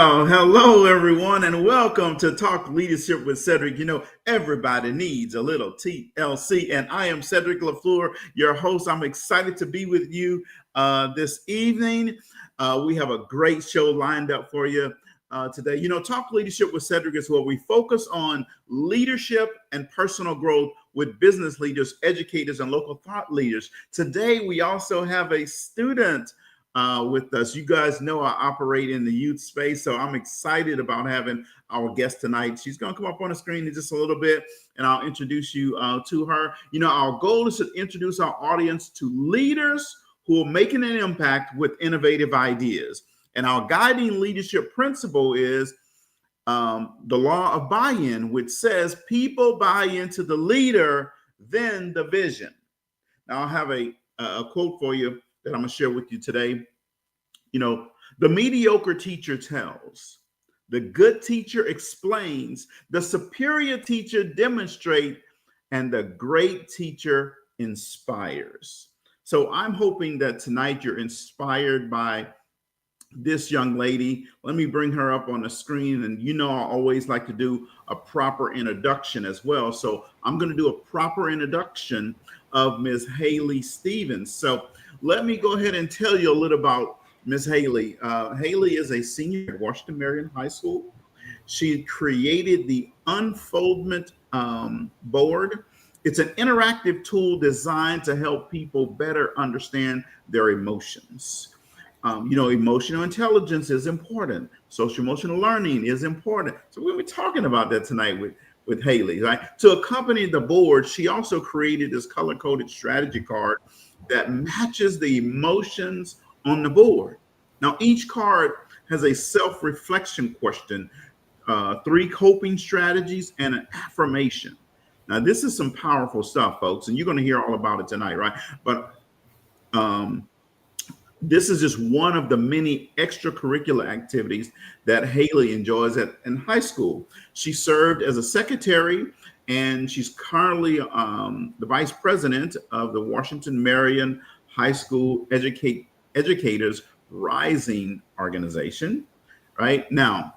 Well, hello everyone, and welcome to Talk Leadership with Cedric. You know, everybody needs a little TLC, and I am Cedric LaFleur, your host. I'm excited to be with you this evening. We have a great show lined up for you today. You know, Talk Leadership with Cedric is where we focus on leadership and personal growth with business leaders, educators, and local thought leaders. Today, we also have a student with us. You guys know I operate in the youth space, so I'm excited about having our guest tonight. She's going to come up on the screen in just a little bit, and I'll introduce you to her. You know, our goal is to introduce our audience to leaders who are making an impact with innovative ideas. And our guiding leadership principle is the law of buy-in, which says people buy into the leader, then the vision. Now, I'll have a quote for you that I'm going to share with you today. You know, the mediocre teacher tells, the good teacher explains, the superior teacher demonstrates, and the great teacher inspires. So I'm hoping that tonight you're inspired by this young lady. Let me bring her up on the screen. And you know, I always like to do a proper introduction as well. So I'm going to do a proper introduction of Ms. Haleigh Stevens. So let me go ahead and tell you a little about Ms. Haleigh. Haleigh is a senior at Washington Marion High School. She created the Unfoldment board. It's an interactive tool designed to help people better understand their emotions. You know, emotional intelligence is important. Social emotional learning is important. So we'll be talking about that tonight with Haleigh, right? To accompany the board, she also created this color-coded strategy card that matches the emotions on the board. Now, each card has a self-reflection question, 3 coping strategies, and an affirmation. Now, this is some powerful stuff, folks, and you're going to hear all about it tonight, right? But this is just one of the many extracurricular activities that Haleigh enjoys in high school. She served as a secretary, and she's currently the vice president of the Washington Marion High School Educators Rising organization. Right now,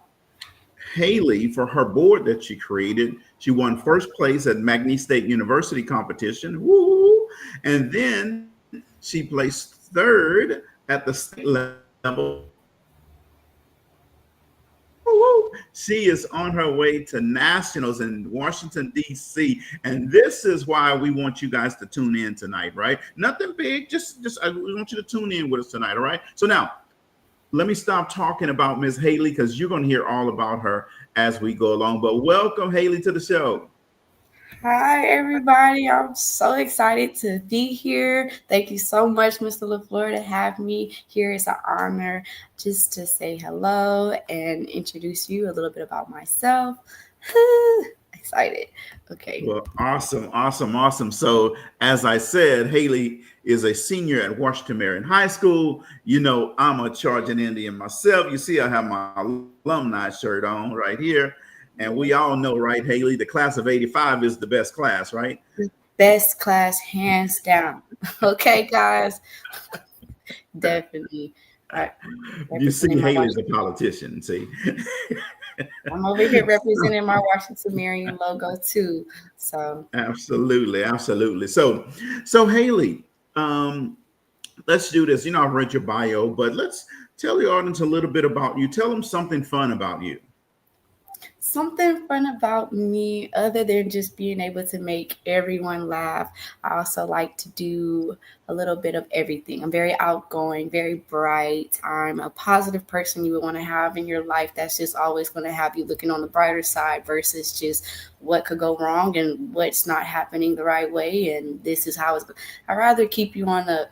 Haleigh, for her board that she created, she won first place at McNeese State University competition. Woo! And then she placed third at the state level. She is on her way to nationals in Washington, D.C. And this is why we want you guys to tune in tonight, right? Nothing big, just I want you to tune in with us tonight, all right? So now, let me stop talking about Ms. Haleigh, because you're going to hear all about her as we go along. But welcome, Haleigh, to the show. Hi, everybody. I'm so excited to be here. Thank you so much, Mr. LaFleur, to have me here. It's an honor just to say hello and introduce you a little bit about myself. Excited. Okay. Well, awesome. So, as I said, Haleigh is a senior at Washington Marion High School. You know, I'm a Charging Indian myself. You see, I have my alumni shirt on right here. And we all know, right, Haleigh, the class of 85 is the best class, right? Best class, hands down. Okay, guys. Definitely. You see, Haleigh's a politician, see? I'm over here representing my Washington Marion logo too. So absolutely. So Haleigh, let's do this. You know, I've read your bio, but let's tell the audience a little bit about you. Tell them something fun about you. Something fun about me, other than just being able to make everyone laugh, I also like to do a little bit of everything. I'm very outgoing, very bright. I'm a positive person you would want to have in your life that's just always going to have you looking on the brighter side versus just what could go wrong and what's not happening the right way. And this is how I'd rather keep you on the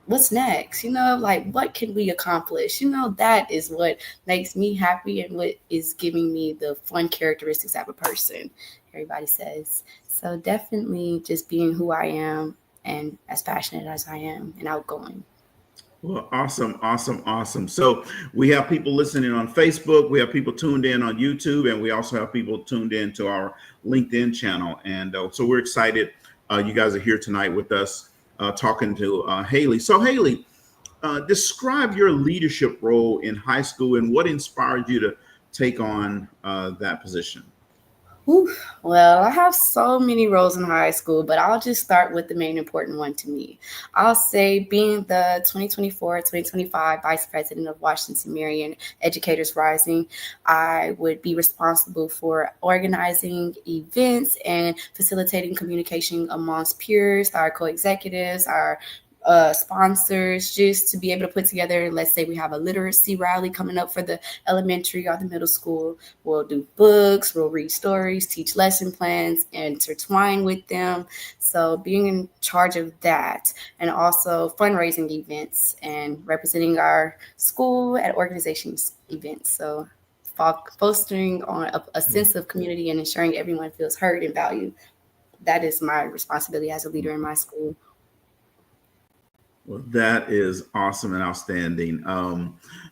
what's next, you know, like what can we accomplish? You know, that is what makes me happy and what is giving me the fun characteristics of a person, everybody says. So definitely just being who I am and as passionate as I am and outgoing. Well, awesome. So we have people listening on Facebook. We have people tuned in on YouTube, and we also have people tuned in to our LinkedIn channel. And so we're excited. You guys are here tonight with us. Talking to Haleigh. So Haleigh, describe your leadership role in high school and what inspired you take on that position? Oof. Well, I have so many roles in high school, but I'll just start with the main important one to me. I'll say being the 2024-2025 Vice President of Washington Marion Educators Rising, I would be responsible for organizing events and facilitating communication amongst peers, our co-executives, our sponsors, just to be able to put together, let's say we have a literacy rally coming up for the elementary or the middle school. We'll do books, we'll read stories, teach lesson plans, intertwine with them. So being in charge of that, and also fundraising events and representing our school at organizations events. So fostering on a sense of community and ensuring everyone feels heard and valued. That is my responsibility as a leader in my school. Well, that is awesome and outstanding.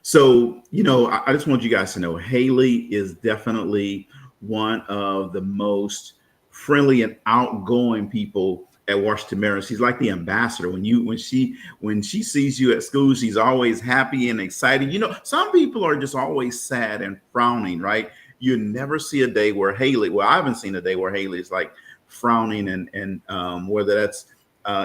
So, I just want you guys to know Haleigh is definitely one of the most friendly and outgoing people at Washington Marion. She's like the ambassador. When she sees you at school, she's always happy and excited. Some people are just always sad and frowning, right? You never see a day where Haleigh, well, I haven't seen a day where Haleigh is like frowning, and whether that's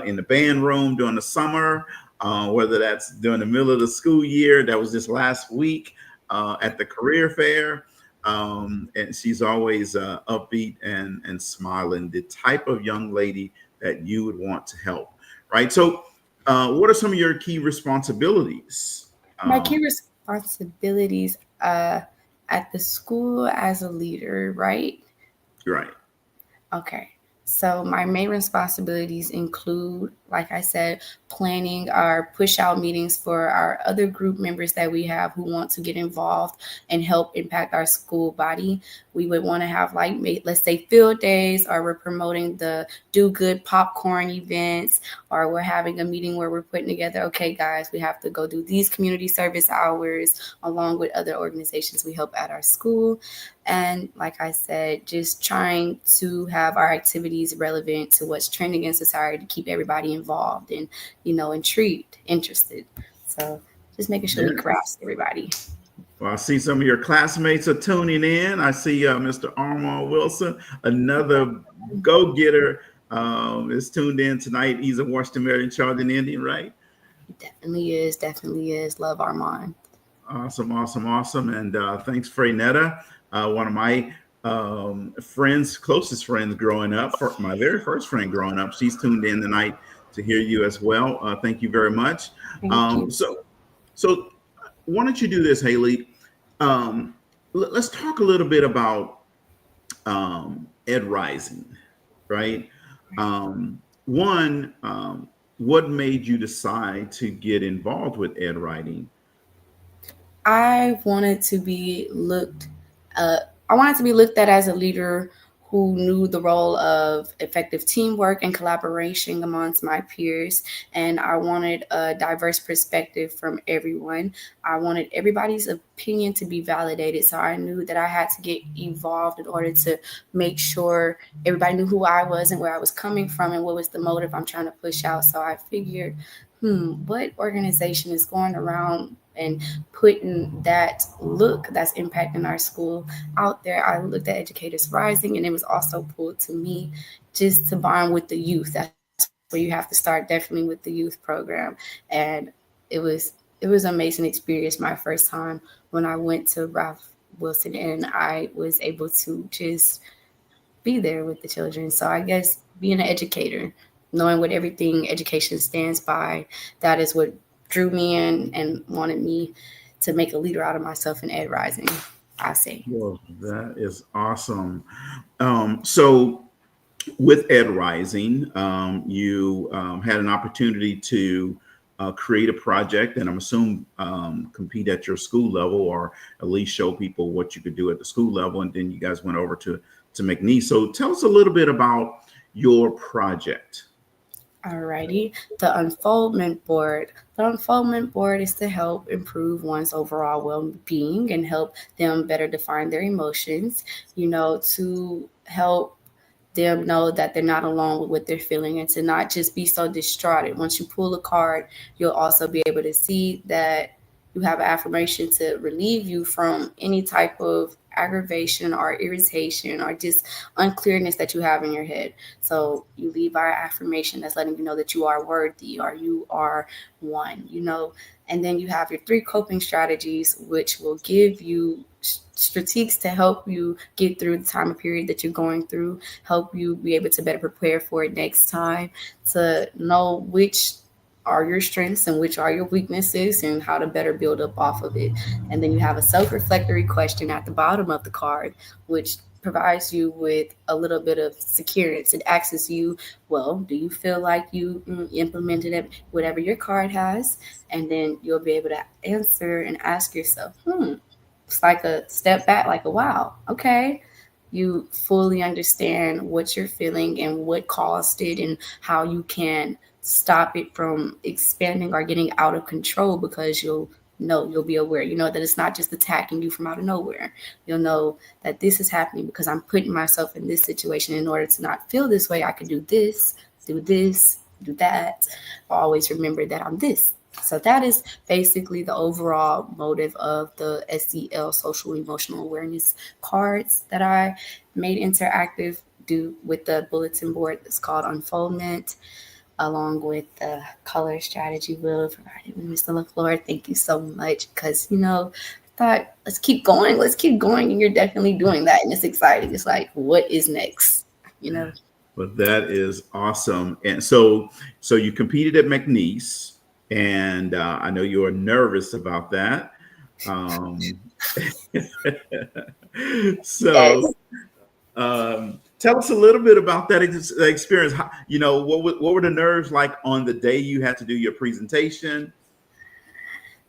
in the band room during the summer, whether that's during the middle of the school year. That was just last week at the career fair. And she's always upbeat and smiling, the type of young lady that you would want to help, right? So what are some of your key responsibilities? My key responsibilities at the school as a leader, right? Right. Okay. So my main responsibilities include, like I said, planning our push out meetings for our other group members that we have who want to get involved and help impact our school body. We would want to have let's say field days, or we're promoting the Do Good popcorn events, or we're having a meeting where we're putting together, okay, guys, we have to go do these community service hours along with other organizations we help at our school. And like I said, just trying to have our activities relevant to what's trending in society to keep everybody involved and, intrigued, interested. So just making sure we grasp everybody. Well, I see some of your classmates are tuning in. I see Mr. Armand Wilson, another go-getter, is tuned in tonight. He's a Washington Marion Charging Indian, right? Definitely is. Love Armand. Awesome. And thanks, Freynetta. One of my closest friends growing up, my very first friend growing up. She's tuned in tonight to hear you as well. Thank you very much. Thank you. So why don't you do this, Haleigh? Let's talk a little bit about Ed Rising, right? What made you decide to get involved with Ed Rising? I wanted to be looked at as a leader who knew the role of effective teamwork and collaboration amongst my peers. And I wanted a diverse perspective from everyone. I wanted everybody's opinion to be validated. So I knew that I had to get involved in order to make sure everybody knew who I was and where I was coming from and what was the motive I'm trying to push out. So I figured, what organization is going around and putting that look that's impacting our school out there? I looked at Educators Rising, and it was also pulled to me just to bond with the youth. That's where you have to start, definitely with the youth program. And it was an amazing experience my first time when I went to Ralph Wilson, and I was able to just be there with the children. So I guess being an educator, knowing what everything education stands by, that is what drew me in and wanted me to make a leader out of myself in Ed Rising, I say. Well, that is awesome. So with Ed Rising, you had an opportunity to create a project, and I'm assuming compete at your school level, or at least show people what you could do at the school level. And then you guys went over to McNeese. So tell us a little bit about your project. Alrighty. The Unfoldment Board. The Unfoldment Board is to help improve one's overall well-being and help them better define their emotions, to help them know that they're not alone with what they're feeling, and to not just be so distraught. Once you pull a card, you'll also be able to see that you have an affirmation to relieve you from any type of aggravation or irritation or just unclearness that you have in your head. So you leave our affirmation that's letting you know that you are worthy or you are one, and then you have your 3 coping strategies, which will give you strategies to help you get through the time period that you're going through, help you be able to better prepare for it next time, to know which are your strengths and which are your weaknesses and how to better build up off of it. And then you have a self-reflectory question at the bottom of the card, which provides you with a little bit of security. It asks you, well, do you feel like you implemented it, whatever your card has? And then you'll be able to answer and ask yourself, it's like a step back, like a wow, okay. You fully understand what you're feeling and what caused it and how you can stop it from expanding or getting out of control, because you'll be aware, that it's not just attacking you from out of nowhere. You'll know that this is happening because I'm putting myself in this situation. In order to not feel this way, I can do this, do that. Always remember that I'm this. So that is basically the overall motive of the SEL social emotional awareness cards that I made interactive with the bulletin board that's called Unfoldment, along with the color strategy wheel provided with Mr. LaFleur. Thank you so much, because I thought, let's keep going, and you're definitely doing that, and it's exciting. It's like, what is next? But that is awesome. And so you competed at McNeese, and I know you were nervous about that. So Yes. tell us a little bit about that experience. What were the nerves like on the day you had to do your presentation?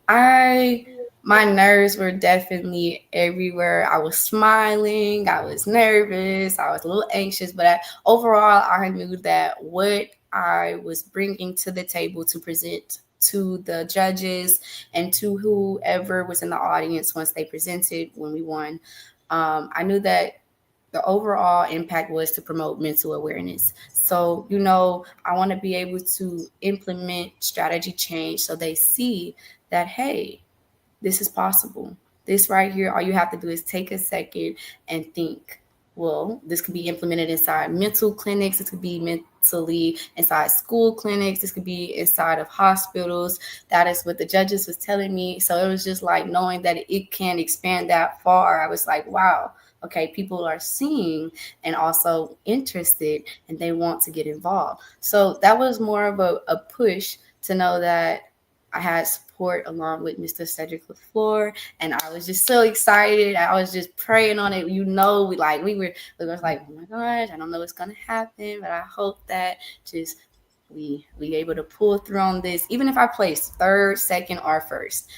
My nerves were definitely everywhere. I was smiling, I was nervous, I was a little anxious, but overall, I knew that what I was bringing to the table to present to the judges and to whoever was in the audience once they presented, when we won, I knew that the overall impact was to promote mental awareness. So, I want to be able to implement strategy change so they see that, hey, this is possible. This right here, all you have to do is take a second and think, well, this could be implemented inside mental clinics. This could be mentally inside school clinics. This could be inside of hospitals. That is what the judges was telling me. So it was just like knowing that it can expand that far. I was like, wow, okay, people are seeing and also interested, and they want to get involved. So that was more of a push to know that I had support along with Mr. 𝗖𝗶𝗱𝗿𝗀 LaFleur, and I was just so excited. I was just praying on it. We were like, oh my gosh, I don't know what's gonna happen, but I hope that just we able to pull through on this, even if I placed third, second, or first.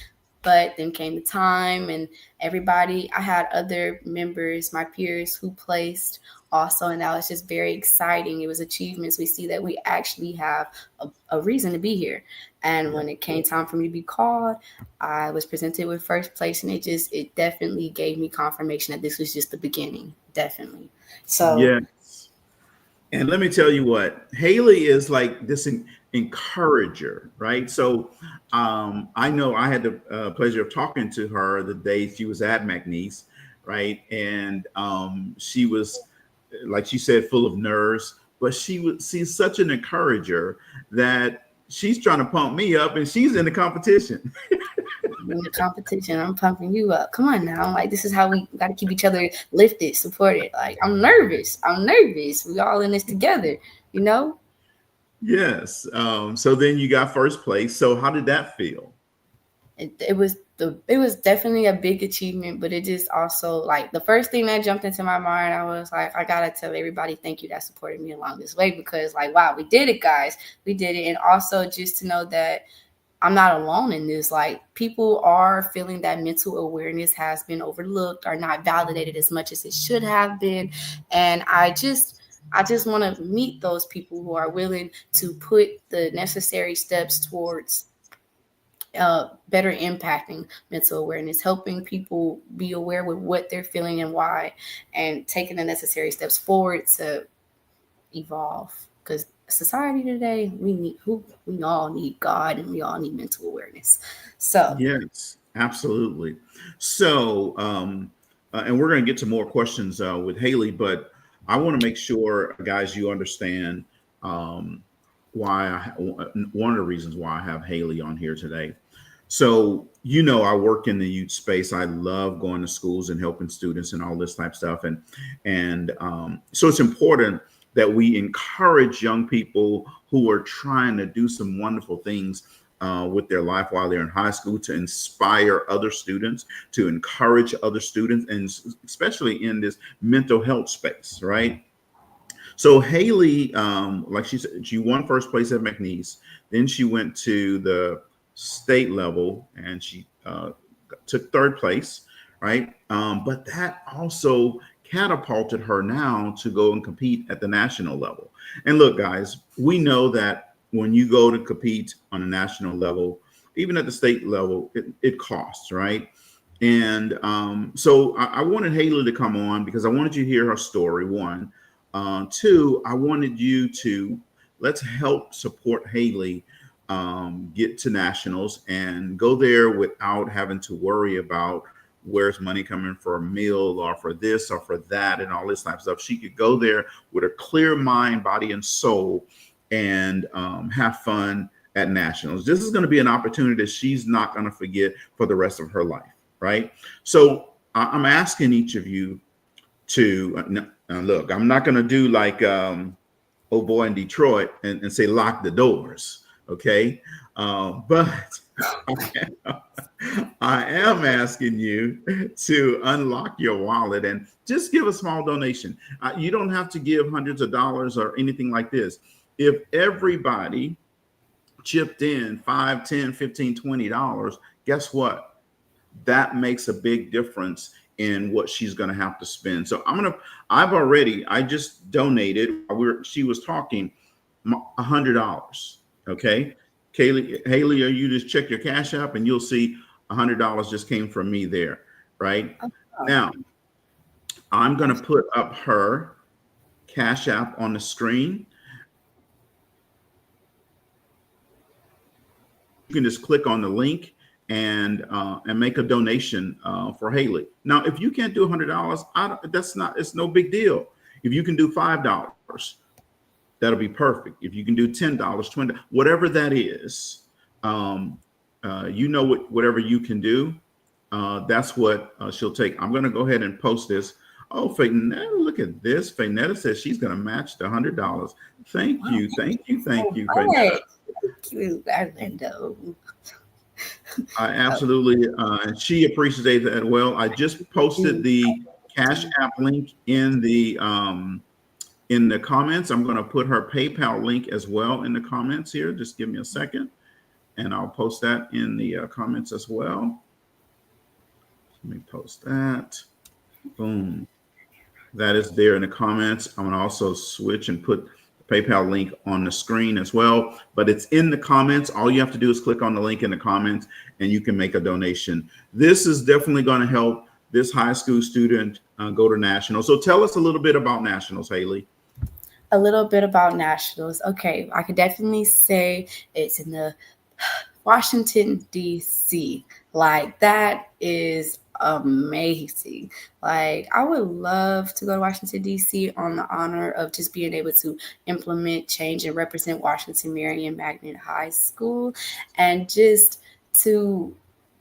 But then came the time, and I had other members, my peers, who placed also, and that was just very exciting. It was achievements. We see that we actually have a reason to be here. And when it came time for me to be called, I was presented with first place, and it definitely gave me confirmation that this was just the beginning. Definitely. So Yes. And let me tell you what, Haleigh is like this encourager, right? So I know I had the pleasure of talking to her the day she was at McNeese, right? And she was, like she said, full of nerves, but she's such an encourager that she's trying to pump me up, and she's in the competition. in the competition, I'm pumping you up. Come on now. Like, this is how we got to keep each other lifted, supported. Like, I'm nervous. We all in this together, you know? Yes. So then you got first place. So how did that feel? It was definitely a big achievement, but it just also, like, the first thing that jumped into my mind, I was like, I gotta tell everybody thank you that supported me along this way, because, like, wow, we did it, guys. We did it. And also just to know that I'm not alone in this. Like, people are feeling that mental awareness has been overlooked or not validated as much as it should have been. And I just want to meet those people who are willing to put the necessary steps towards better impacting mental awareness, helping people be aware with what they're feeling and why, and taking the necessary steps forward to evolve. Because society today, we all need God, and we all need mental awareness. So Yes. Absolutely. So, and we're going to get to more questions with Haleigh, but I want to make sure, guys, you understand um, one of the reasons why I have Haleigh on here today. So, I work in the youth space. I love going to schools and helping students and all this type of stuff. And so it's important that we encourage young people who are trying to do some wonderful things with their life while they're in high school, to inspire other students, to encourage other students, and especially in this mental health space, right? So Haleigh, like she said, she won first place at McNeese. Then she went to the state level and she took third place, right? But that also catapulted her now to go and compete at the national level. And look, guys, we know that when you go to compete on a national level, even at the state level, it costs, right? And so I wanted Haleigh to come on because I wanted you to hear her story, one. Two, I wanted you to let's help support Haleigh get to nationals and go there without having to worry about where's money coming for a meal or for this or for that and all this type of stuff. She could go there with a clear mind, body, and soul and have fun at nationals. This is going to be an opportunity that she's not going to forget for the rest of her life, right? So I'm asking each of you to look, I'm not going to do like oh boy in Detroit and say lock the doors, okay? But I am asking you to unlock your wallet and just give a small donation. You don't have to give hundreds of dollars or anything like this. If everybody chipped in 5, 10, 15, $20, guess what? That makes a big difference in what she's going to have to spend. So I just donated, she was talking, $100. Okay. Haleigh, you just check your Cash App and you'll see $100 just came from me there. Right. Oh. Now I'm going to put up her Cash App on the screen. You can just click on the link and make a donation for Haleigh. Now, if you can't do $100, it's no big deal. If you can do $5, that'll be perfect. If you can do $10, $20, whatever that is, whatever you can do, that's what she'll take. I'm going to go ahead and post this. Oh, Faynetta, look at this. Faynetta says she's going to match the $100. Thank you, Faynetta. Thank you, Orlando. I absolutely, and she appreciates that. Well, I just posted the Cash App link in the comments. I'm going to put her PayPal link as well in the comments here. Just give me a second, and I'll post that in the comments as well. Let me post that. Boom. That is there in the comments. I'm going to also switch and put PayPal link on the screen as well, but it's in the comments. All you have to do is click on the link in the comments and you can make a donation. This is definitely going to help this high school student go to nationals. So tell us a little bit about nationals, Haleigh. A little bit about nationals. Okay, I could definitely say it's in the Washington, D.C. Like, that is amazing. Like, I would love to go to Washington, D.C. on the honor of just being able to implement change and represent Washington Marion Magnet High School, and just to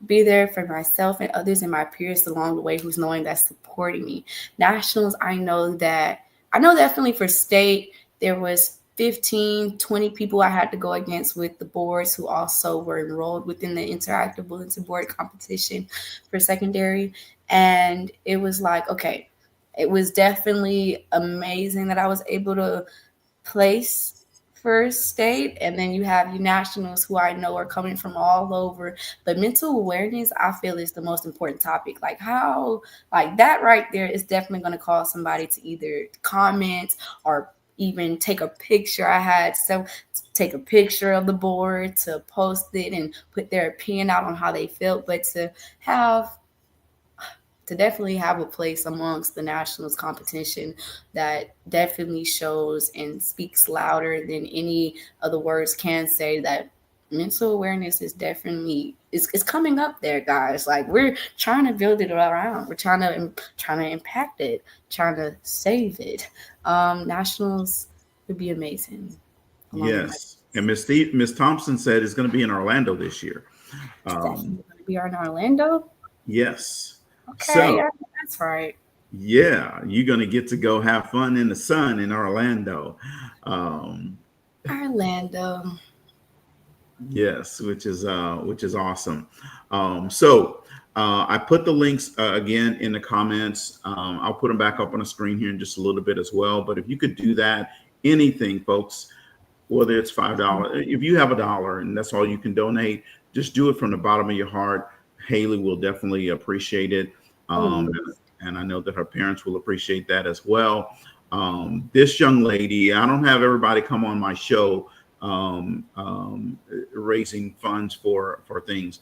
be there for myself and others and my peers along the way who's knowing that's supporting me. Nationals, I know definitely for state, there was 15, 20 people I had to go against with the boards who also were enrolled within the interactive bulletin board competition for secondary. And it was like, okay, it was definitely amazing that I was able to place first state. And then you have your nationals who I know are coming from all over. But mental awareness, I feel, is the most important topic. Like, how, like, that right there is definitely going to cause somebody to either comment or even take a picture. I had take a picture of the board to post it and put their opinion out on how they felt. But to definitely have a place amongst the nationals competition, that definitely shows and speaks louder than any of the words can say, that mental awareness is definitely it's coming up there, guys. Like we're trying to build it around. We're trying to impact it, trying to save it. Nationals would be amazing along with my Yes. And Miss Thompson said it's going to be in Orlando this year. it's Um, definitely going to be in Orlando. yes. Okay, So yeah, that's right. yeah, you're going to get to go have fun in the sun in Orlando. Um, Orlando. yes, which is awesome. I put the links again in the comments. I'll put them back up on the screen here in just a little bit as well. But if you could do that, anything, folks, whether it's $5, if you have $1 and that's all you can donate, just do it from the bottom of your heart. Haleigh will definitely appreciate it. Oh, Um, yes. and I know that her parents will appreciate that as well. This young lady, I don't have everybody come on my show raising funds for things.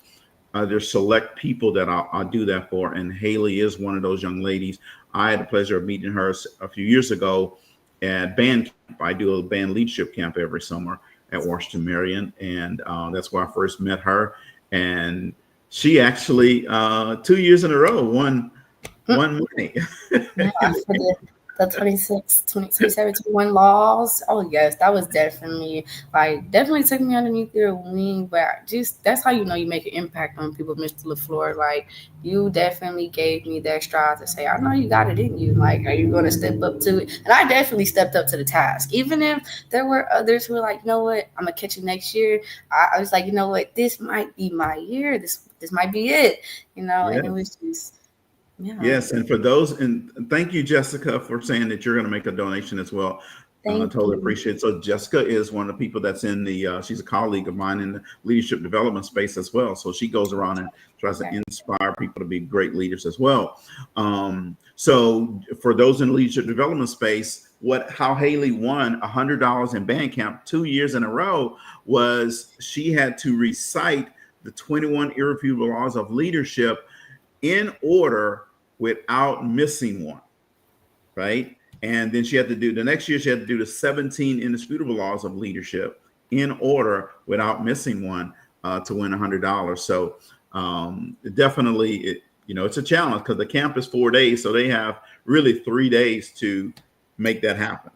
There's select people that I'll do that for, and Haleigh is one of those young ladies. I had the pleasure of meeting her a few years ago at band camp. I do a band leadership camp every summer at Washington Marion, and that's where I first met her. And she actually 2 years in a row won money. Yeah, for the 26, 27, 21 laws. Oh yes, that was definitely took me underneath their wing. But just that's how you know you make an impact on people, Mr. LaFleur. Like you definitely gave me the extra to say, I know you got it in you. Like, are you gonna step up to it? And I definitely stepped up to the task. Even if there were others who were like, you know what, I'm gonna catch it next year. I was like, you know what, this might be my year. This might be it. And it was just yeah. Yes, and for those, and thank you, Jessica, for saying that you're going to make a donation as well. Thank Totally you. appreciate it. So Jessica is one of the people that's in the, she's a colleague of mine in the leadership development space as well. So she goes around and tries to Okay. inspire people to be great leaders as well. So for those in the leadership development space, how Haleigh won $100 in band camp 2 years in a row was she had to recite the 21 irrefutable laws of leadership in order without missing one, right? And then she had to do the next year, she had to do the 17 indisputable laws of leadership in order without missing one to win $100. So definitely, it's a challenge because the camp is 4 days. So they have really 3 days to make that happen,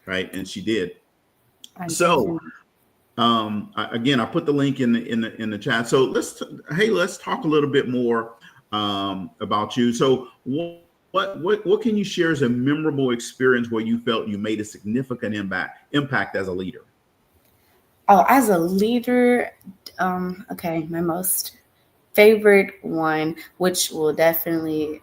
right? And she did. I So definitely. again, I put the link in the chat. So let's talk a little bit more about you. So what can you share as a memorable experience where you felt you made a significant impact as a leader? Oh, as a leader, okay, my most favorite one, which will definitely,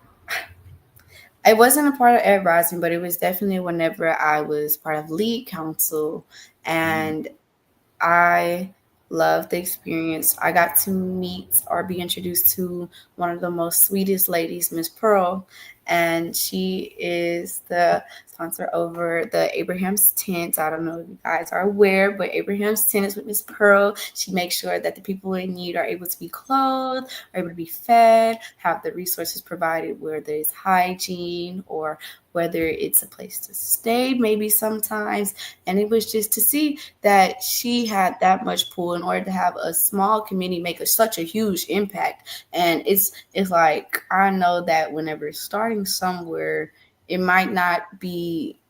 I wasn't a part of Ed Rising, but it was definitely whenever I was part of lead council, Mm, and I loved the experience. I got to meet or be introduced to one of the most sweetest ladies, Miss Pearl, and she is the sponsor over the Abraham's Tent. I don't know if you guys are aware, but Abraham's Tent is with Miss Pearl. She makes sure that the people in need are able to be clothed, are able to be fed, have the resources provided, whether it's hygiene or whether it's a place to stay, maybe sometimes. And it was just to see that she had that much pull in order to have a small community make such a huge impact. And it's like I know that whenever starting somewhere, it might not be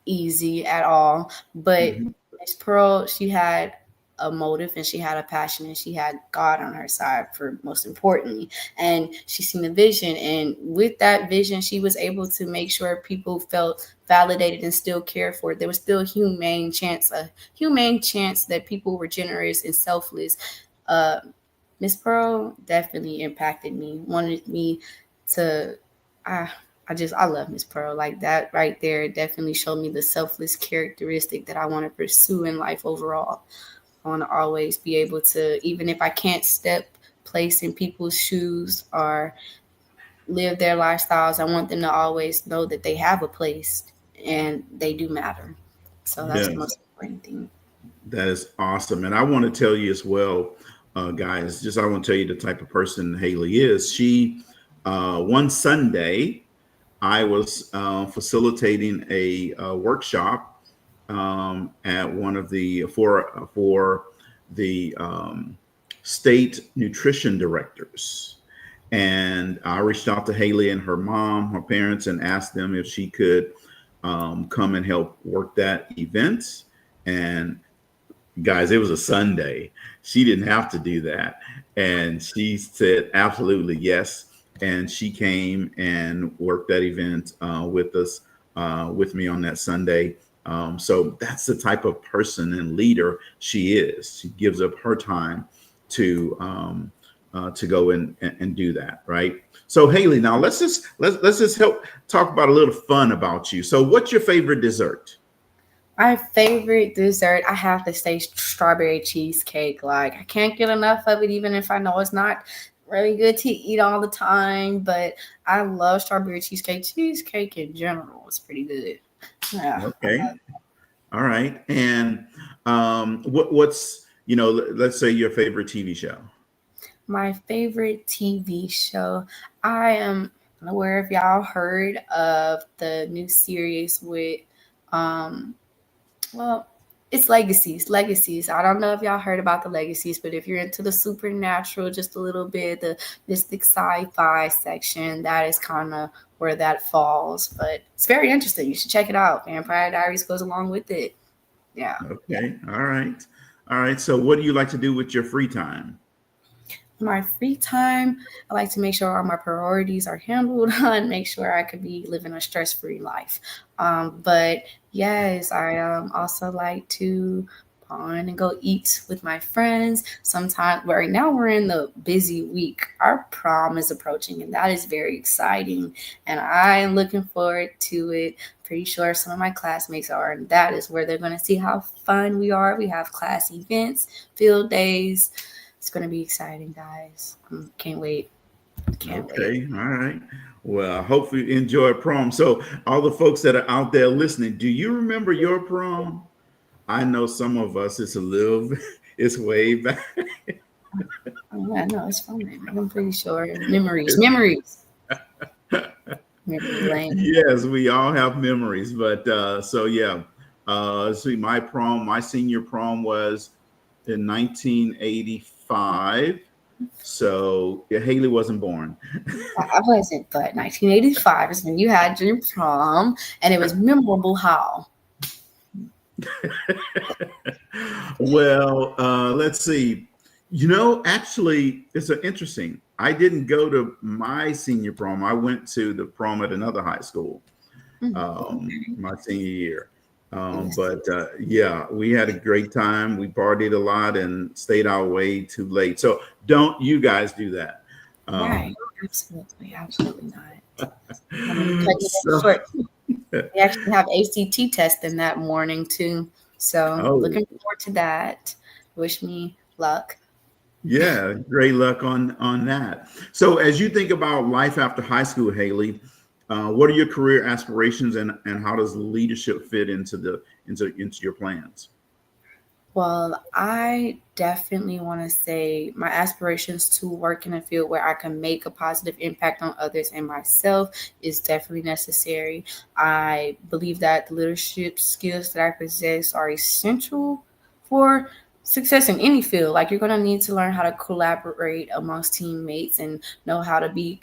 easy at all, but mhm. Miss Pearl, she had a motive and she had a passion and she had God on her side for most importantly. And she seen the vision. And with that vision, she was able to make sure people felt validated and still cared for. There was still a humane chance that people were generous and selfless. Uh, Miss Pearl definitely impacted me, wanted me to I I love Miss Pearl. Like that right there definitely showed me the selfless characteristic that I want to pursue in life overall. I want to always be able to, even if I can't step place in people's shoes or live their lifestyles, I want them to always know that they have a place and they do matter. So that's the Yes, most important thing. that is awesome. And I want to tell you as well, guys, I want to tell you the type of person Haleigh is. She, one Sunday, I was facilitating a workshop at one of the for the state nutrition directors. And I reached out to Haleigh and her mom, her parents, and asked them if she could come and help work that event. And guys, it was a Sunday. She didn't have to do that. And she said, absolutely, yes. And she came and worked that event with us, with me on that Sunday. So that's the type of person and leader she is. She gives up her time to go and do that, right? So Haleigh, now let's just help talk about a little fun about you. So what's your favorite dessert? My favorite dessert, I have to say strawberry cheesecake. Like, I can't get enough of it, even if I know it's not really good to eat all the time. But I love strawberry cheesecake. Cheesecake in general is pretty good. Yeah. Okay. All right. And what's, let's say your favorite TV show? My favorite TV show, I am unaware if y'all heard of the new series with, well, it's Legacies. I don't know if y'all heard about the Legacies, but if you're into the supernatural, just a little bit, the mystic sci-fi section, that is kind of where that falls. But it's very interesting. You should check it out. Vampire Diaries goes along with it. Yeah. Okay. All right. All right. So what do you like to do with your free time? My free time, I like to make sure all my priorities are handled and make sure I could be living a stress-free life. But yes, I also like to bond and go eat with my friends. Sometimes, right now we're in the busy week. Our prom is approaching, and that is very exciting. And I am looking forward to it. Pretty sure some of my classmates are, and that is where they're going to see how fun we are. We have class events, field days. It's going to be exciting, guys. Can't wait. Can't wait. All right. Well, I hope you enjoy prom. So all the folks that are out there listening, do you remember your prom? I know some of us, it's way back. Oh, yeah, no, it's fun. I'm pretty sure. Memories. Memory lane. Yes, we all have memories. But so, yeah. See, my senior prom was in 1985. So yeah, Haleigh wasn't born. I wasn't, but 1985 is when you had your prom, and it was memorable how? Well, let's see. Actually, it's interesting. I didn't go to my senior prom. I went to the prom at another high school my senior year. But yeah, we had a great time. We partied a lot and stayed out way too late. So don't you guys do that. Right. Absolutely not. We actually have ACT testing that morning too. So looking forward to that. Wish me luck. Yeah, great luck on that. So as you think about life after high school, Haleigh, what are your career aspirations and how does leadership fit into your plans? Well, I definitely want to say my aspirations to work in a field where I can make a positive impact on others and myself is definitely necessary. I believe that the leadership skills that I possess are essential for success in any field. Like, you're going to need to learn how to collaborate amongst teammates and know how to be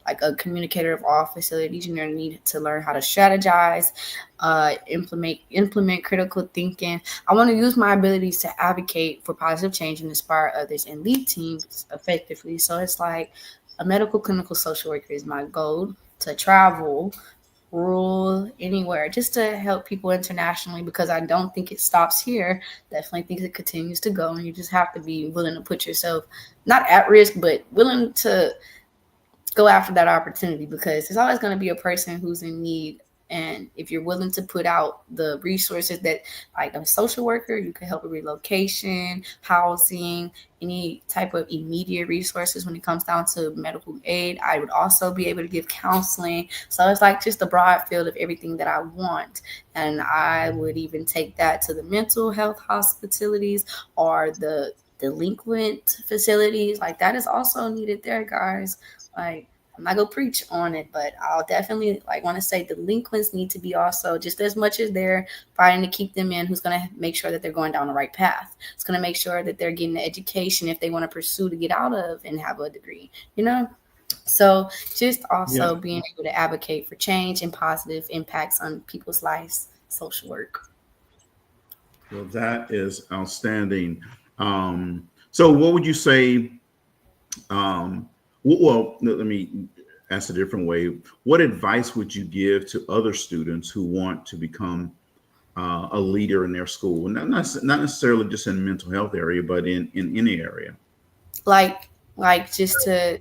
like a communicator of all facilities. You're going to need to learn how to strategize, implement critical thinking. I want to use my abilities to advocate for positive change and inspire others and lead teams effectively. So it's like a medical clinical social worker is my goal, to travel rural anywhere just to help people internationally, because I don't think it stops here. Definitely think it continues to go, and you just have to be willing to put yourself not at risk, but willing to go after that opportunity, because there's always going to be a person who's in need. And if you're willing to put out the resources that, like a social worker, you can help with relocation, housing, any type of immediate resources when it comes down to medical aid. I would also be able to give counseling. So it's like just a broad field of everything that I want. And I would even take that to the mental health hospitalities or the delinquent facilities. Like, that is also needed there, guys. Like, I'm not gonna preach on it, but I'll definitely like want to say delinquents need to be also just as much as they're fighting to keep them in, who's gonna make sure that they're going down the right path. It's gonna make sure that they're getting the education if they want to pursue to get out of and have a degree, you know? So just Yeah. also being able to advocate for change and positive impacts on people's lives, social work. Well, that is outstanding. So what would you say? Well, let me ask a different way. What advice would you give to other students who want to become a leader in their school? Not necessarily just in the mental health area, but in any area. Like just to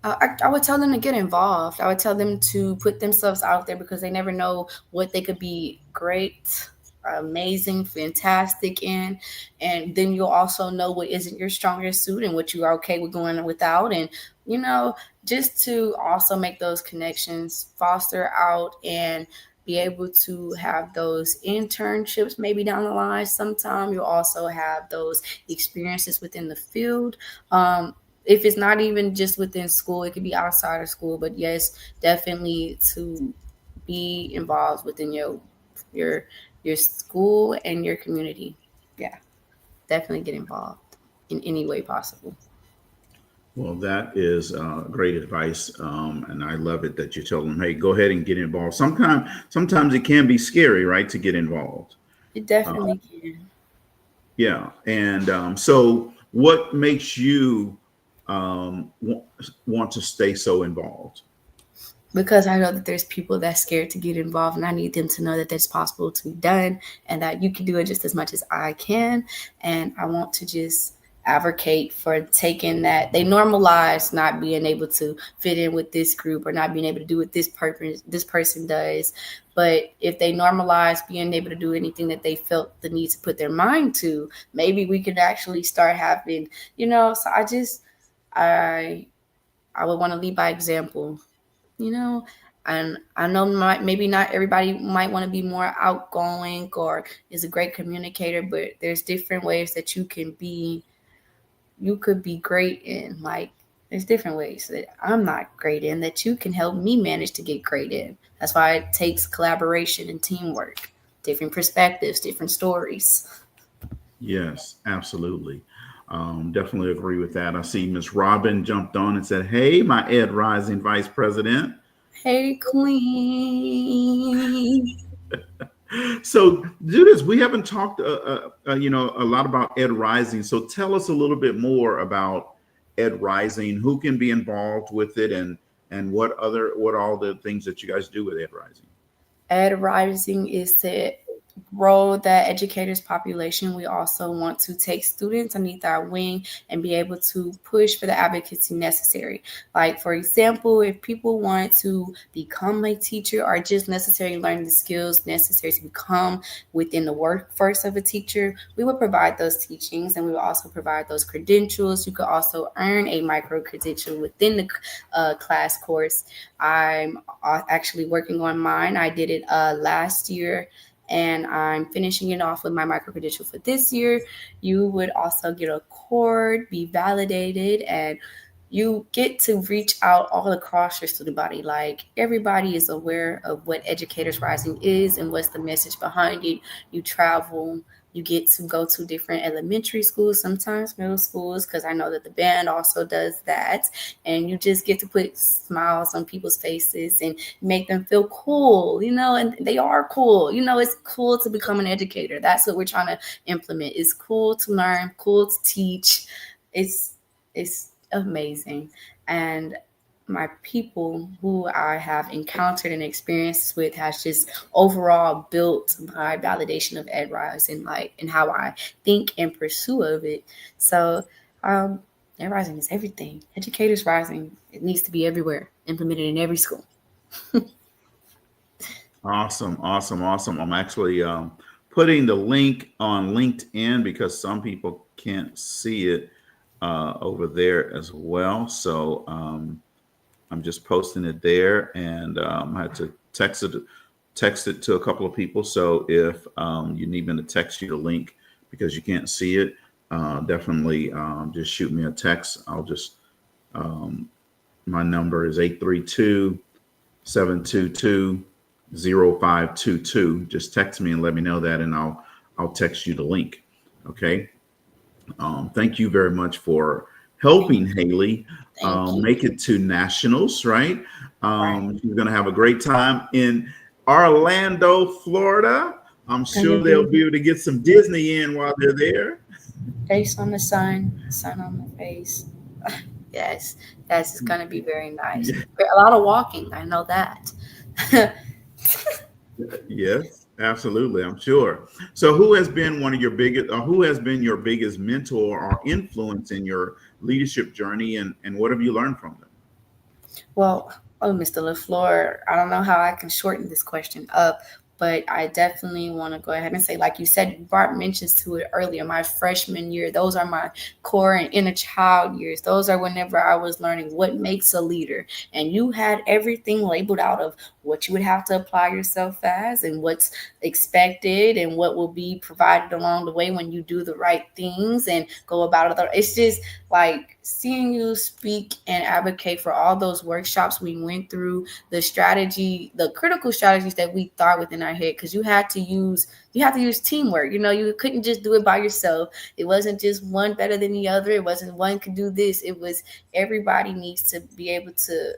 I would tell them to get involved. I would tell them to put themselves out there because they never know what they could be great, amazing, fantastic in. And then you'll also know what isn't your strongest suit and what you are okay with going without. And, you know, just to also make those connections, foster out and be able to have those internships maybe down the line sometime. You'll also have those experiences within the field. If it's not even just within school, it could be outside of school. But yes, definitely to be involved within your your school and your community. Yeah, definitely get involved in any way possible. Well, that is great advice, and I love it that you tell them, "Hey, go ahead and get involved." Sometimes it can be scary, right, to get involved. It Uh, definitely can. yeah, and so what makes you want to stay so involved? Because I know that there's people that's scared to get involved, and I need them to know that it's possible to be done and that you can do it just as much as I can. And I want to just advocate for taking that they normalize not being able to fit in with this group or not being able to do what this person does. But if they normalize being able to do anything that they felt the need to put their mind to, maybe we could actually start having, so I I would want to lead by example, you know and I know maybe not everybody might want to be more outgoing or is a great communicator, but there's different ways that you could be great in. Like, there's different ways that I'm not great in that you can help me manage to get great in. That's why it takes collaboration and teamwork, different perspectives, different stories. Yes, absolutely. Definitely agree with that. I see Miss Robin jumped on and said, "Hey, my Ed Rising Vice President." Hey, queen. So, Judith, we haven't talked, a lot about Ed Rising. So, tell us a little bit more about Ed Rising. Who can be involved with it, and what all the things that you guys do with Ed Rising? Ed Rising is to grow that educators population. We also want to take students underneath our wing and be able to push for the advocacy necessary. Like, for example, if people want to become a teacher or just necessarily learn the skills necessary to become within the workforce of a teacher, we will provide those teachings, and we will also provide those credentials. You could also earn a micro credential within the class course. I'm actually working on mine. I did it last year, and I'm finishing it off with my micro credential for this year. You would also get a cord, be validated, and you get to reach out all across your student body. Like, everybody is aware of what Educators Rising is and what's the message behind it. You travel, you get to go to different elementary schools, sometimes middle schools, because I know that the band also does that. And you just get to put smiles on people's faces and make them feel cool, and they are cool. It's cool to become an educator. That's what we're trying to implement. It's cool to learn, cool to teach. It's amazing. And my people who I have encountered and experienced with has just overall built my validation of Ed Rising, and how I think and pursue of it. So Ed Rising is everything. Educators Rising, it needs to be everywhere, implemented in every school. Awesome, awesome, awesome. I'm actually putting the link on LinkedIn because some people can't see it over there as well. So I'm just posting it there, and I had to text it to a couple of people. So if you need me to text you the link because you can't see it, definitely just shoot me a text. I'll just My number is 832-722-0522. Just text me and let me know that, and I'll text you the link. Okay. Thank you very much for helping Haleigh make it to nationals, right? She's going to have a great time in Orlando, Florida. I'm sure they'll be able to get some Disney in while they're there. Face on the sun on the face. Yes, it's going to be very nice. A lot of walking, I know that. Yes, absolutely. I'm sure. So who has been one of your biggest, or who has been your biggest mentor or influence in your leadership journey, and what have you learned from them? Well, Mr. LaFleur, I don't know how I can shorten this question up, but I definitely want to go ahead and say, like you said, you brought mentions to it earlier, my freshman year, those are my core and inner child years. Those are whenever I was learning what makes a leader. And you had everything labeled out of what you would have to apply yourself as and what's expected and what will be provided along the way when you do the right things and go about it. It's just like seeing you speak and advocate for all those workshops we went through, the strategy, the critical strategies that we thought within our head, because you had to use teamwork. You couldn't just do it by yourself. It wasn't just one better than the other. It wasn't one could do this. It was everybody needs to be able to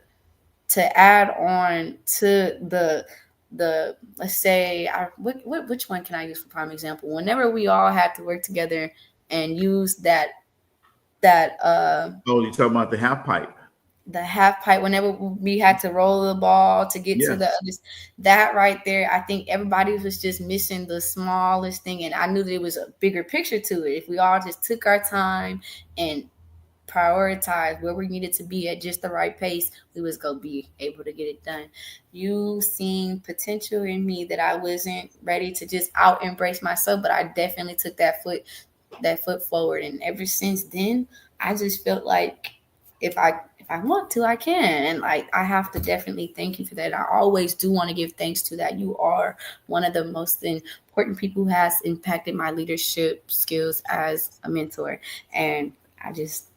add on to the let's say which one can I use for prime example? Whenever we all had to work together and use that you're talking about the half pipe. The half pipe, whenever we had to roll the ball to get to the others, that right there, I think everybody was just missing the smallest thing. And I knew that it was a bigger picture to it. If we all just took our time and prioritize where we needed to be at just the right pace, we was going to be able to get it done. You seen potential in me that I wasn't ready to just out embrace myself, but I definitely took that foot forward. And ever since then, I just felt like if I want to, I can. And like, I have to definitely thank you for that. I always do want to give thanks to that. You are one of the most important people who has impacted my leadership skills as a mentor. And I just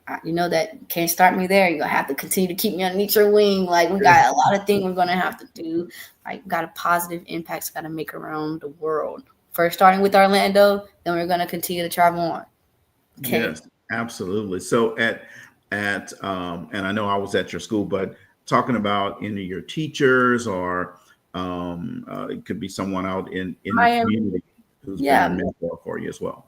that can't start me there. You're going to have to continue to keep me underneath your wing. Like, we got a lot of things we're going to have to do. Like, got a positive impact got to make around the world. First starting with Orlando, then we're going to continue to travel on. Okay. Yes, absolutely. So and I know I was at your school, but talking about any of your teachers or it could be someone out in the community who's been a mentor for you as well.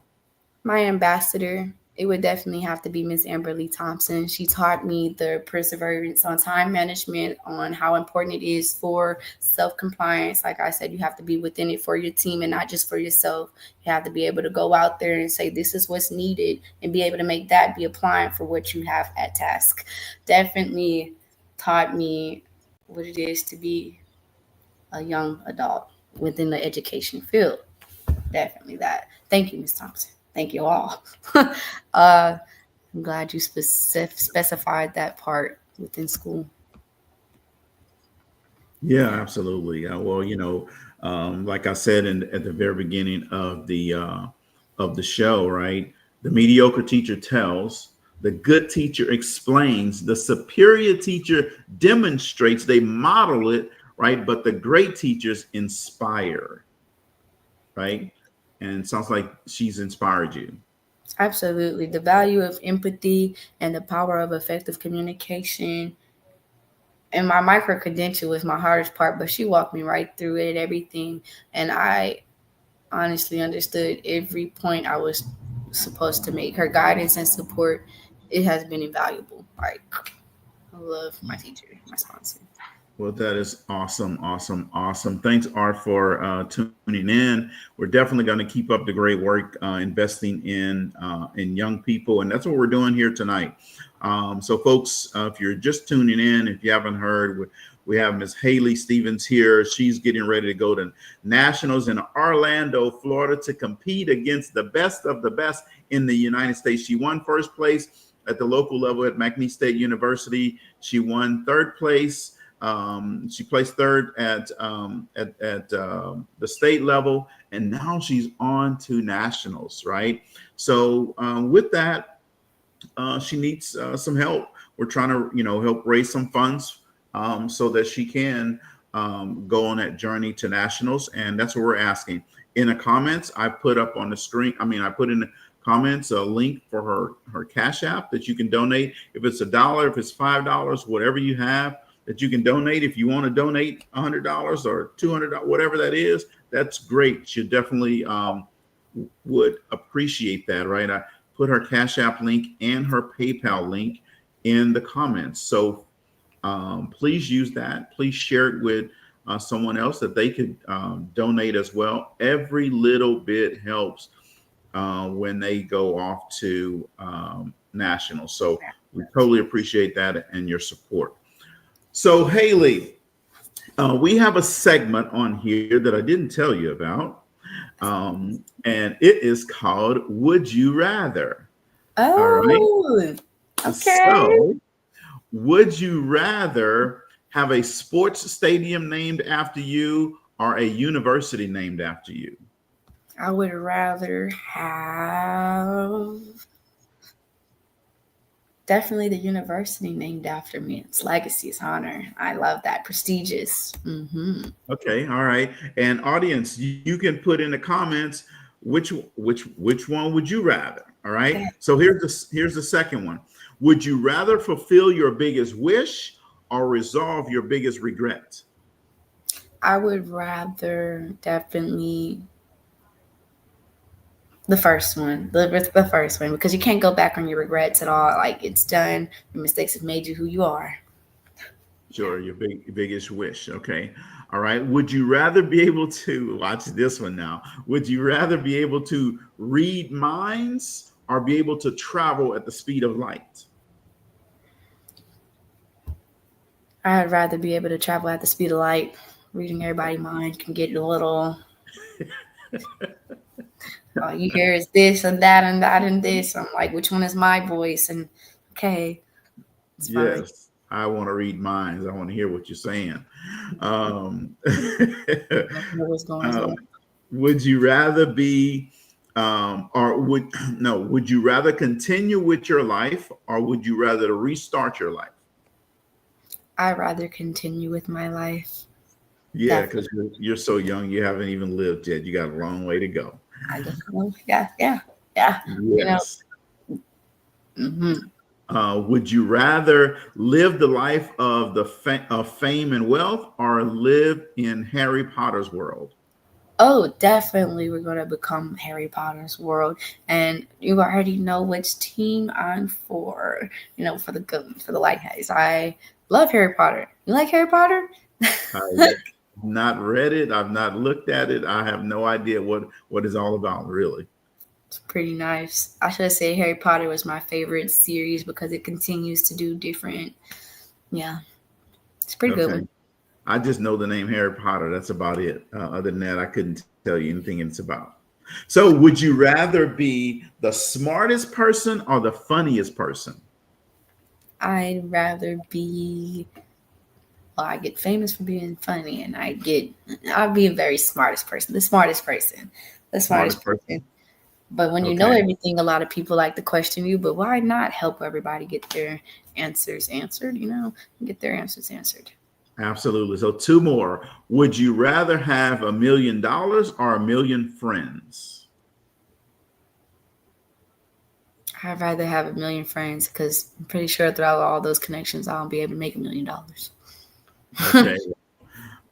My ambassador, it would definitely have to be Miss Amberly Thompson. She taught me the perseverance on time management, on how important it is for self-compliance. Like I said, you have to be within it for your team and not just for yourself. You have to be able to go out there and say, this is what's needed, and be able to make that be applying for what you have at task. Definitely taught me what it is to be a young adult within the education field. Definitely that. Thank you, Ms. Thompson. Thank you all. I'm glad you specified that part within school. Yeah, absolutely. Well, like I said at the very beginning of the show, right? The mediocre teacher tells, the good teacher explains, the superior teacher demonstrates, they model it, right? But the great teachers inspire, right? And it sounds like she's inspired you. Absolutely. The value of empathy and the power of effective communication. And my micro credential was my hardest part, but she walked me right through it, everything. And I honestly understood every point I was supposed to make. Her guidance and support, it has been invaluable. Like, I love my teacher, my sponsor. Well, that is awesome, awesome, awesome. Thanks, Art, for tuning in. We're definitely going to keep up the great work investing in young people, and that's what we're doing here tonight. So, folks, if you're just tuning in, if you haven't heard, we have Ms. Haleigh Stevens here. She's getting ready to go to nationals in Orlando, Florida, to compete against the best of the best in the United States. She won first place at the local level at McNeese State University. She won third place. She placed third at the state level, and now she's on to nationals, right? So with that, she needs some help we're trying to, help raise some funds so that she can go on that journey to nationals. And that's what we're asking. In the comments, I put up on the screen. I put in the comments a link for her Cash App that you can donate. If it's $1, if it's $5, whatever you have that you can donate. If you want to donate $100 or $200, whatever that is, that's great. She definitely would appreciate that, right? I put her Cash App link and her PayPal link in the comments. So please use that. Please share it with someone else that they could donate as well. Every little bit helps when they go off to nationals. So we totally appreciate that and your support. So Haleigh, we have a segment on here that I didn't tell you about, and it is called Would You Rather? Oh, all right. Okay. So, would you rather have a sports stadium named after you or a university named after you? I would rather have definitely the university named after me. It's legacy, it's honor. I love that. Prestigious. Okay, all right. And audience, you can put in the comments which one would you rather? All right. Okay. So here's the second one. Would you rather fulfill your biggest wish or resolve your biggest regret? I would rather definitely the first one, the first one, because you can't go back on your regrets at all. Like, it's done. Your mistakes have made you who you are. Sure, your biggest wish. Okay. All right. Would you rather be able to watch this one now? Would you rather be able to read minds or be able to travel at the speed of light? I'd rather be able to travel at the speed of light. Reading everybody's mind can get a little. All you hear is this and that and that and this. I'm like, which one is my voice? And okay, it's fine. Yes. I want to read minds. I want to hear what you're saying. What's going on? Would you rather be, would you rather continue with your life or would you rather restart your life? I'd rather continue with my life. Yeah, because you're so young, you haven't even lived yet. You got a long way to go. I don't know. Yeah. Yes. Mm-hmm. Would you rather live the life of of fame and wealth or live in Harry Potter's world? Oh, definitely we're going to become Harry Potter's world. And you already know which team I'm for, for the Lighthouse. I love Harry Potter. You like Harry Potter? I've not read it. I've not looked at it. I have no idea what it's all about, really. It's pretty nice. I should say Harry Potter was my favorite series because it continues to do different. Yeah, it's pretty good one. I just know the name Harry Potter. That's about it. Other than that, I couldn't tell you anything it's about. So would you rather be the smartest person or the funniest person? I'd rather be, I get famous for being funny, and I'll be the very smartest person. The smartest person. But when you know everything, a lot of people like to question you, but why not help everybody get their answers answered, get their answers answered? Absolutely. So 2 more. Would you rather have $1 million or 1 million friends? I'd rather have 1 million friends because I'm pretty sure throughout all those connections, I'll be able to make $1 million. Okay.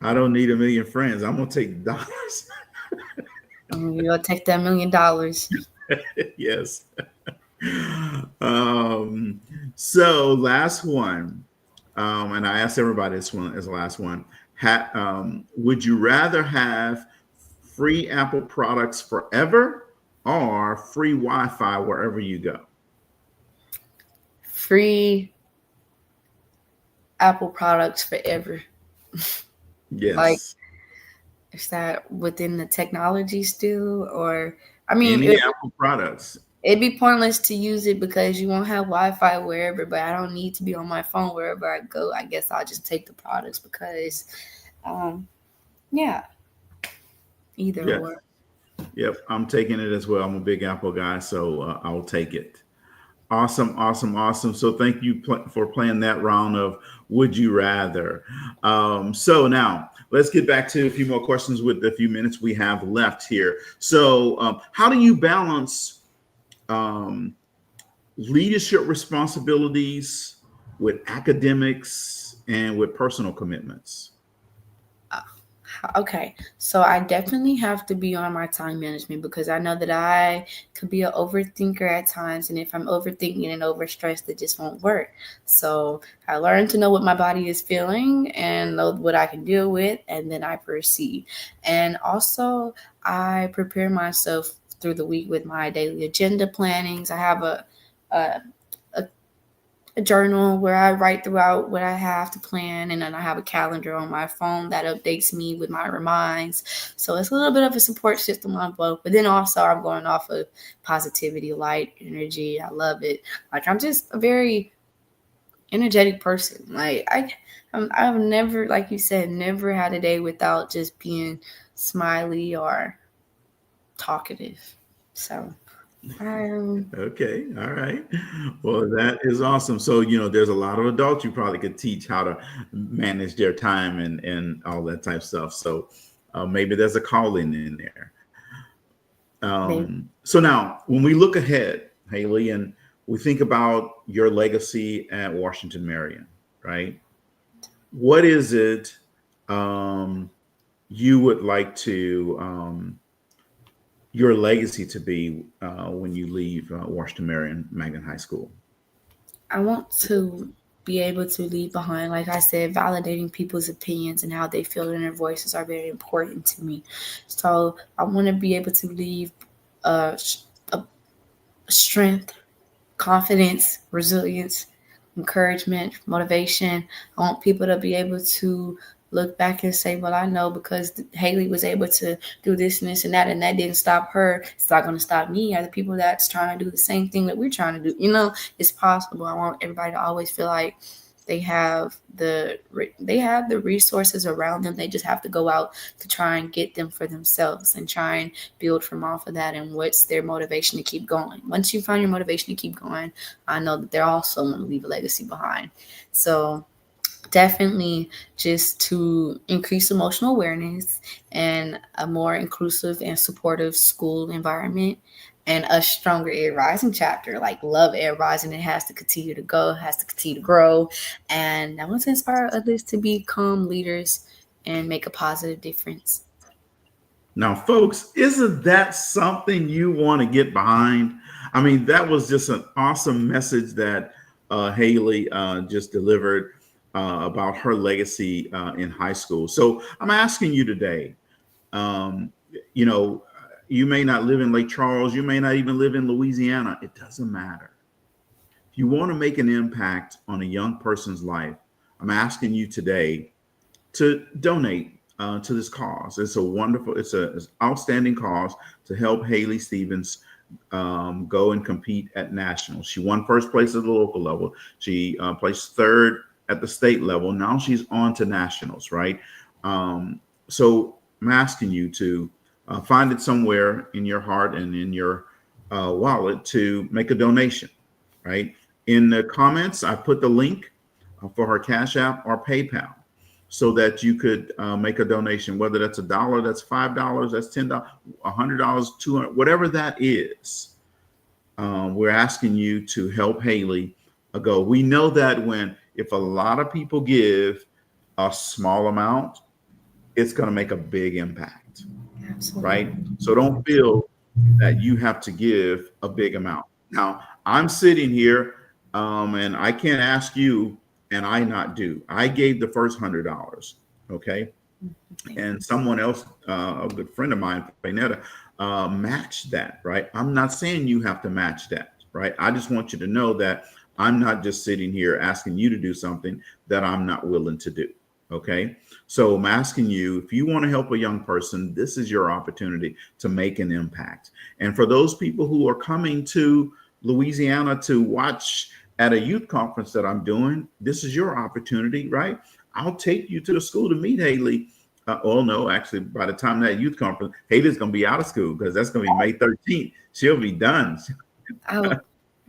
I don't need 1 million friends. I'm going to take the dollars. You'll take that $1 million. Yes. So last one. And I asked everybody this one as the last one. Would you rather have free Apple products forever or free Wi-Fi wherever you go? Free Apple products forever. Yes. Like, is that within the technology still? Or, any Apple products. It'd be pointless to use it because you won't have Wi-Fi wherever, but I don't need to be on my phone wherever I go. I guess I'll just take the products because, either or. Yep, I'm taking it as well. I'm a big Apple guy, so I'll take it. Awesome, awesome, awesome. So thank you for playing that round of Would You Rather. So now let's get back to a few more questions with the few minutes we have left here. So how do you balance um, leadership responsibilities with academics and with personal commitments? Okay, so I definitely have to be on my time management because I know that I could be an overthinker at times. And if I'm overthinking and overstressed, it just won't work. So I learned to know what my body is feeling and know what I can deal with, and then I proceed. And also, I prepare myself through the week with my daily agenda plannings. I have a a journal where I write throughout what I have to plan, and then I have a calendar on my phone that updates me with my reminds. So it's a little bit of a support system on both. But then also I'm going off of positivity, light, energy. I love it. Like I'm just a very energetic person. I've never, like you said, never had a day without just being smiley or talkative. So Okay, all right. Well, that is awesome. So, there's a lot of adults you probably could teach how to manage their time and all that type of stuff. So, maybe there's a calling in there. maybe. So now, when we look ahead, Haleigh, and we think about your legacy at Washington Marion, right? What is it you would like to your legacy to be when you leave Washington Marion Magnet High School? I want to be able to leave behind, like I said, validating people's opinions and how they feel, and their voices are very important to me. So I want to be able to leave uh, a strength, confidence, resilience, encouragement, motivation. I want people to be able to look back and say, well, I know because Haleigh was able to do this and this and that didn't stop her. It's not going to stop me or the people that's trying to do the same thing that we're trying to do. It's possible. I want everybody to always feel like they have the resources around them. They just have to go out to try and get them for themselves and try and build from off of that. And what's their motivation to keep going? Once you find your motivation to keep going, I know that they're also going to leave a legacy behind. So definitely just to increase emotional awareness and a more inclusive and supportive school environment, and a stronger Ed Rising chapter. Like, love Ed Rising. It has to continue to go, has to continue to grow. And I want to inspire others to become leaders and make a positive difference. Now, folks, isn't that something you want to get behind? I mean, that was just an awesome message that Haleigh just delivered about her legacy in high school. So I'm asking you today, um, you know, you may not live in Lake Charles, you may not even live in Louisiana. It doesn't matter. If you want to make an impact on a young person's life, I'm asking you today to donate to this cause. It's a wonderful, it's an outstanding cause to help Haleigh Stevens go and compete at nationals. She won first place at the local level. She placed third at the state level. Now she's on to nationals, right? So I'm asking you to find it somewhere in your heart and in your wallet to make a donation, right? In the comments, I put the link for her Cash App or PayPal, so that you could make a donation, whether that's $1, that's $5, that's $10, $100, $200, whatever that is. We're asking you to help Haleigh go. We know that if a lot of people give a small amount, it's going to make a big impact. Absolutely. Right? So don't feel that you have to give a big amount. Now, I'm sitting here and I can't ask you and I not do. I gave the first $100, okay? And someone else, a good friend of mine, Paynetta, matched that, right? I'm not saying you have to match that, right? I just want you to know that I'm not just sitting here asking you to do something that I'm not willing to do, okay? So I'm asking you, if you want to help a young person, this is your opportunity to make an impact. And for those people who are coming to Louisiana to watch at a youth conference that I'm doing, this is your opportunity, right? I'll take you to the school to meet Haleigh. No, actually, by the time that youth conference, Haleigh's going to be out of school because that's going to be May 13th. She'll be done. Oh,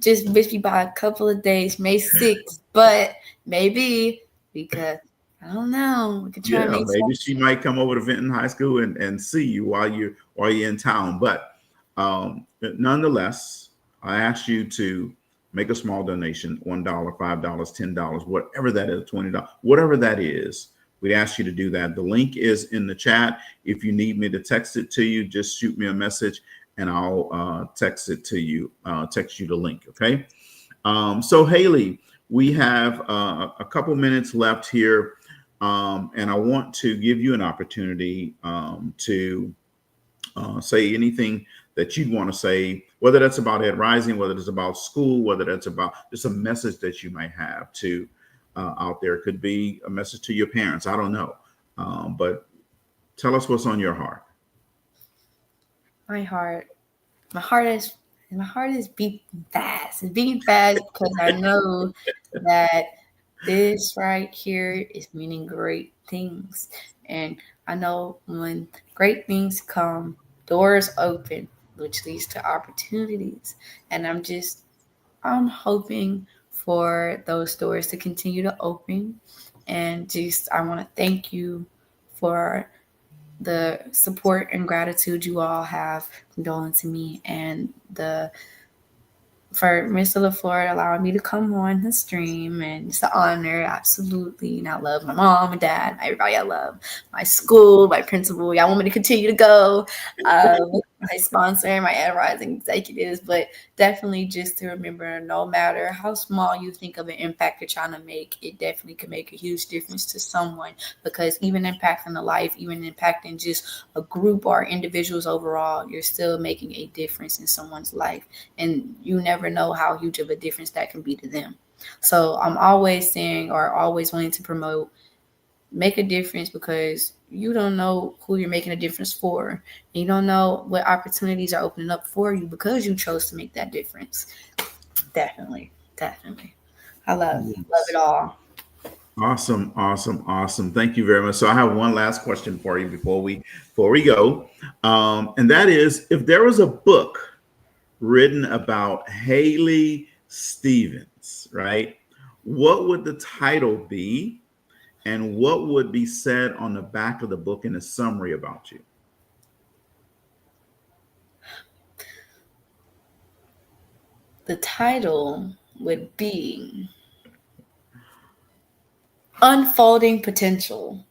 just missed me by a couple of days, May 6th, but maybe because I don't know. We could try and Yeah, make maybe something. she might come over to Vinton High School and see you while you're in town. But nonetheless, I ask you to make a small donation, $1, $5, $10, whatever that is, $20, whatever that is. We ask you to do that. The link is in the chat. If you need me to text it to you, just shoot me a message and I'll text it to you, text you the link. Okay. So Haleigh, we have a couple minutes left here. And I want to give you an opportunity to say anything that you'd want to say, whether that's about Ed Rising, whether it's about school, whether that's about just a message that you might have to out there. It could be a message to your parents. I don't know. But tell us what's on your heart. My heart is beating fast. It's beating fast because I know that this right here is meaning great things. And I know when great things come, doors open, which leads to opportunities. And I'm hoping for those doors to continue to open. And I want to thank you for the support and gratitude you all have condoling to me, and for Miss LaFleur allowing me to come on the stream. And it's an honor, absolutely. And I love my mom and dad, everybody I love, my school, my principal. Y'all want me to continue to go. My sponsor, my Ed Rising executives, but definitely just to remember, no matter how small you think of an impact you're trying to make, it definitely can make a huge difference to someone, because even impacting the life, even impacting just a group or individuals overall, you're still making a difference in someone's life. And you never know how huge of a difference that can be to them. So I'm always saying, or always wanting to promote, make a difference, because you don't know who you're making a difference for. And you don't know what opportunities are opening up for you because you chose to make that difference. Definitely. I love it all. Awesome, awesome, awesome. Thank you very much. So I have one last question for you before we go, and that is, if there was a book written about Haleigh Stevens, right? What would the title be, and what would be said on the back of the book in a summary about you? The title would be Unfolding Potential.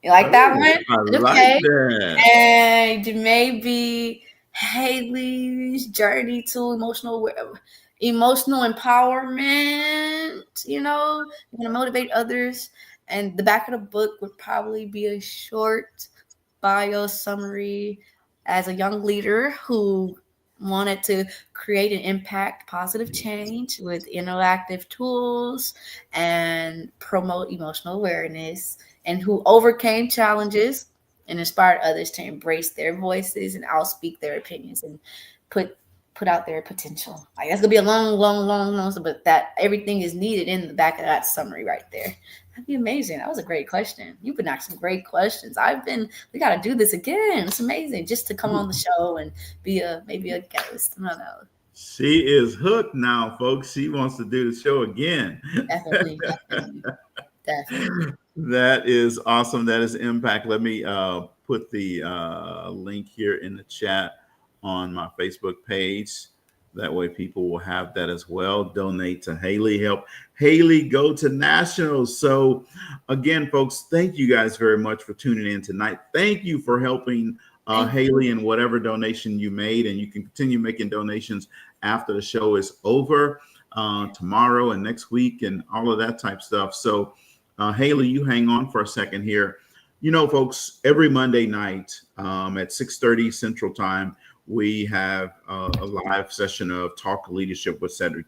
You like that one? I like Okay. that. And maybe Haleigh's journey to emotional empowerment. You're going to motivate others. And the back of the book would probably be a short bio summary as a young leader who wanted to create and impact positive change with interactive tools and promote emotional awareness, and who overcame challenges and inspired others to embrace their voices and outspeak their opinions and put out their potential. Like, that's gonna be a long, but that everything is needed in the back of that summary right there. That'd be amazing. That was a great question. You've been asking great questions. We got to do this again. It's amazing just to come on the show and be maybe a guest. I don't know. She is hooked now, folks. She wants to do the show again. Definitely. That is awesome. That is impact. Let me put the link here in the chat on my Facebook page. That way people will have that as well. Donate to Haleigh. Help Haleigh go to nationals. So again, folks, thank you guys very much for tuning in tonight. Thank you for helping Haleigh in whatever donation you made. And you can continue making donations after the show is over, tomorrow and next week and all of that type stuff. So Haleigh, you hang on for a second here. Folks, every Monday night at 6:30 Central Time, we have a live session of Talk Leadership with Cedric.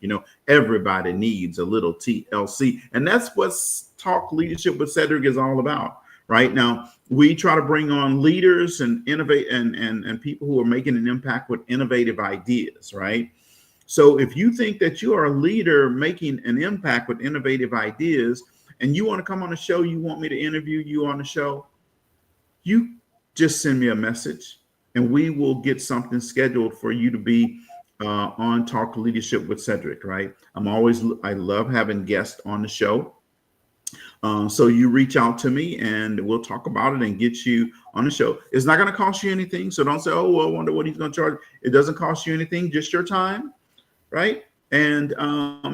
Everybody needs a little TLC, and that's what Talk Leadership with Cedric is all about. Right now, we try to bring on leaders and innovate and people who are making an impact with innovative ideas. Right. So if you think that you are a leader making an impact with innovative ideas, and you want to come on the show, you want me to interview you on the show, you just send me a message and we will get something scheduled for you to be on Talk Leadership with Cedric, right? I love having guests on the show. So you reach out to me and we'll talk about it and get you on the show. It's not going to cost you anything. So don't say, oh, well, I wonder what he's going to charge. It doesn't cost you anything, just your time, right? And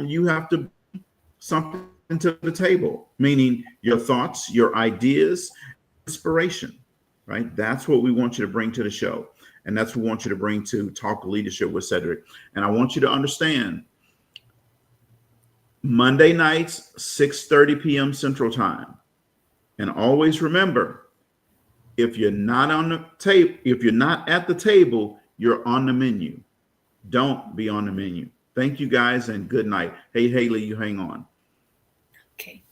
you have to bring something to the table, meaning your thoughts, your ideas, inspiration, right? That's what we want you to bring to the show. And that's what we want you to bring to Talk Leadership with Cedric. And I want you to understand, Monday nights, 6:30 p.m. Central Time. And always remember, if you're not on the table, if you're not at the table, you're on the menu. Don't be on the menu. Thank you guys and good night. Hey, Haleigh, you hang on. Okay.